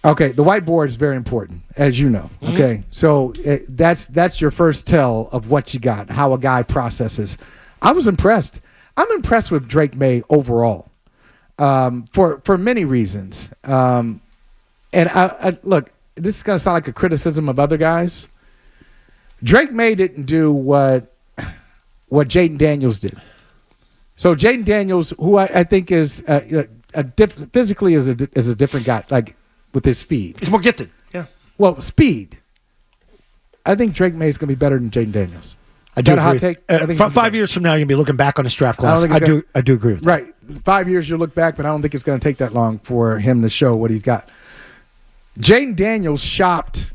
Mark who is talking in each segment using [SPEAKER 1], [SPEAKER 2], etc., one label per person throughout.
[SPEAKER 1] Okay, the whiteboard is very important, as you know. Okay, so that's your first tell of what you got, how a guy processes. I was impressed. I'm impressed with Drake Maye overall, for many reasons. And I look, this is gonna sound like a criticism of other guys. Drake Maye didn't do what Jayden Daniels did. So Jayden Daniels, who I think is physically is a different guy, like with his speed.
[SPEAKER 2] He's more gifted. Yeah.
[SPEAKER 1] Well, speed. I think Drake Maye is going to be better than Jayden Daniels.
[SPEAKER 2] I do
[SPEAKER 1] agree.
[SPEAKER 2] Hot take? 5 years from now, you're going to be looking back on his draft class. I do agree with that.
[SPEAKER 1] Right. 5 years you'll look back, but I don't think it's going to take that long for him to show what he's got. Jayden Daniels shopped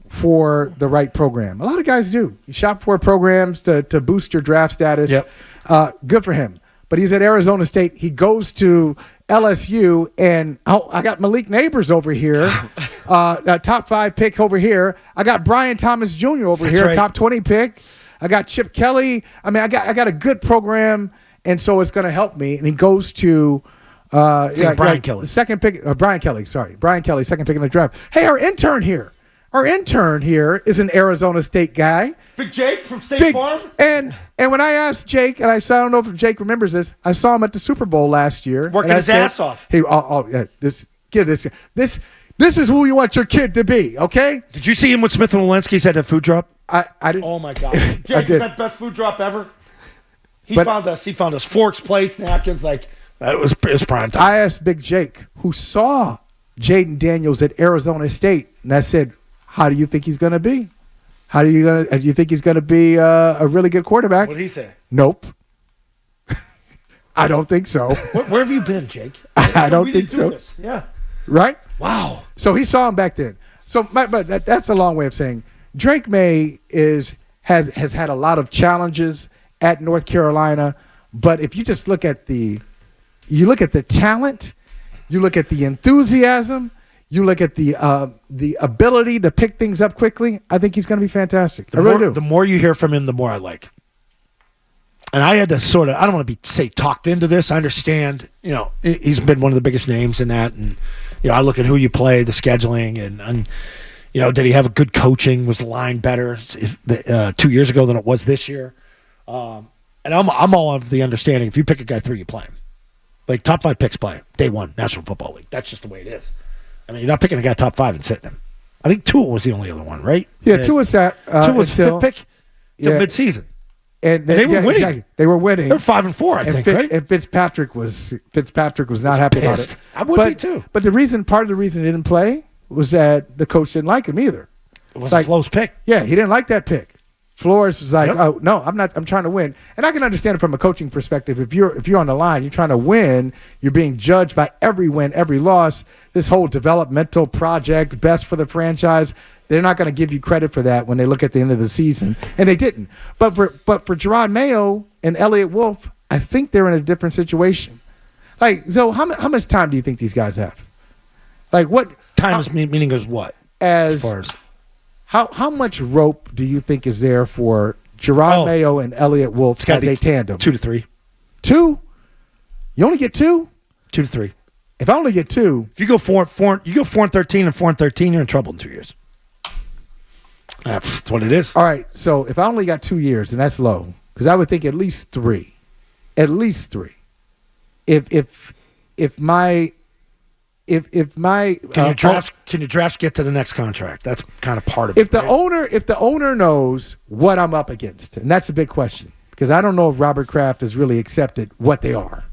[SPEAKER 1] for the right program. A lot of guys do. You shop for programs to boost your draft status.
[SPEAKER 2] Yep.
[SPEAKER 1] Good for him. But he's at Arizona State. He goes to LSU, and I got Malik Neighbors over here, a top 5 pick over here. I got Brian Thomas Jr. over here,
[SPEAKER 2] right.
[SPEAKER 1] top 20 pick. I got Chip Kelly. I mean, I got a good program, and so it's going to help me. And he goes to
[SPEAKER 2] Brian Kelly,
[SPEAKER 1] the second pick. Brian Kelly, second pick in the draft. Hey, our intern here is an Arizona State guy.
[SPEAKER 2] Big Jake from State Farm.
[SPEAKER 1] And when I asked Jake, and I don't know if Jake remembers this, I saw him at the Super Bowl last year.
[SPEAKER 2] Working his ass off.
[SPEAKER 1] Hey, this is who you want your kid to be, okay?
[SPEAKER 2] Did you see him with Smith and Walensky's at a food drop?
[SPEAKER 1] I didn't.
[SPEAKER 2] Oh, my God. Jake, is that the best food drop ever? He found us forks, plates, napkins. Like, it was prime time.
[SPEAKER 1] I asked Big Jake, who saw Jayden Daniels at Arizona State, and I said, how do you think he's going to be? Do you think he's going to be a really good quarterback?
[SPEAKER 2] What did he say?
[SPEAKER 1] Nope. I don't think so.
[SPEAKER 2] Where have you been, Jake?
[SPEAKER 1] I don't think so.
[SPEAKER 2] Yeah.
[SPEAKER 1] Right?
[SPEAKER 2] Wow.
[SPEAKER 1] So he saw him back then. So, but that's a long way of saying Drake Maye has had a lot of challenges at North Carolina. But if you just look at the talent, you look at the enthusiasm, you look at the ability to pick things up quickly, I think he's going to be fantastic. I really do.
[SPEAKER 2] The more you hear from him, the more I like. And I had to I don't want to say talked into this. I understand, he's been one of the biggest names in that. And, I look at who you play, the scheduling, and did he have a good coaching? Was the line better 2 years ago than it was this year? And I'm all of the understanding. If you pick a guy 3, you play him. Like top 5 picks play him. Day 1, National Football League. That's just the way it is. I mean, you're not picking a guy top 5 and sitting him. I think Tua was the only other one, right?
[SPEAKER 1] Yeah, Tua was that.
[SPEAKER 2] Tua was 5th pick till midseason.
[SPEAKER 1] And
[SPEAKER 2] they were winning.
[SPEAKER 1] Exactly. They were winning.
[SPEAKER 2] They're 5-4, I think, right?
[SPEAKER 1] And Fitzpatrick was not happy about it.
[SPEAKER 2] I would be too.
[SPEAKER 1] But part of the reason he didn't play was that the coach didn't like him either.
[SPEAKER 2] It was a close pick.
[SPEAKER 1] Yeah, he didn't like that pick. Flores was like, oh no, I'm trying to win. And I can understand it from a coaching perspective. If you're on the line, you're trying to win, you're being judged by every win, every loss. This whole developmental project, best for the franchise, they're not going to give you credit for that when they look at the end of the season. And they didn't. But for Gerard Mayo and Elliott Wolf, I think they're in a different situation. Like, so how much time do you think these guys have? Like what
[SPEAKER 2] time is meaning is what?
[SPEAKER 1] As far as how much rope do you think is there for Gerard Mayo and Elliott Wolf as a tandem?
[SPEAKER 2] 2 to 3.
[SPEAKER 1] 2? You only get 2?
[SPEAKER 2] 2 to 3.
[SPEAKER 1] If I only get 2,
[SPEAKER 2] if you go 4-13 and 4-13, you're in trouble in 2 years. That's what it is.
[SPEAKER 1] All right. So if I only got 2 years, then that's low, because I would think at least 3. At least 3. If my
[SPEAKER 2] can your drafts get to the next contract? That's kind of part of it.
[SPEAKER 1] If the owner knows what I'm up against, and that's a big question, because I don't know if Robert Kraft has really accepted what they are.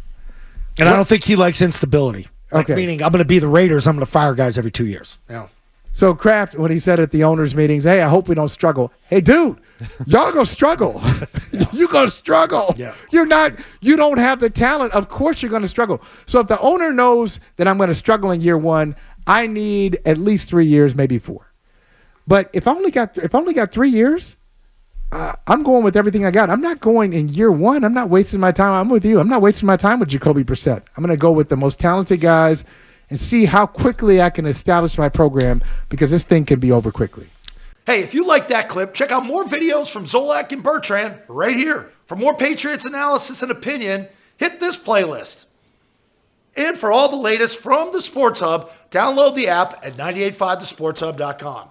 [SPEAKER 2] And I don't think he likes instability.
[SPEAKER 1] Okay.
[SPEAKER 2] Meaning, I'm going to be the Raiders. I'm going to fire guys every 2 years. Yeah.
[SPEAKER 1] So Kraft, when he said at the owners' meetings, hey, I hope we don't struggle. Hey, dude, y'all gonna struggle. You gonna struggle.
[SPEAKER 2] Yeah.
[SPEAKER 1] You don't have the talent. Of course you're gonna struggle. So if the owner knows that I'm gonna struggle in year 1, I need at least 3 years, maybe 4. But if I only got 3 years, I'm going with everything I got. I'm not going in year 1. I'm not wasting my time. I'm with you. I'm not wasting my time with Jacoby Brissett. I'm gonna go with the most talented guys and see how quickly I can establish my program, because this thing can be over quickly.
[SPEAKER 2] Hey, if you like that clip, check out more videos from Zolak and Bertrand right here. For more Patriots analysis and opinion, hit this playlist. And for all the latest from the Sports Hub, Download the app at 985thesportshub.com.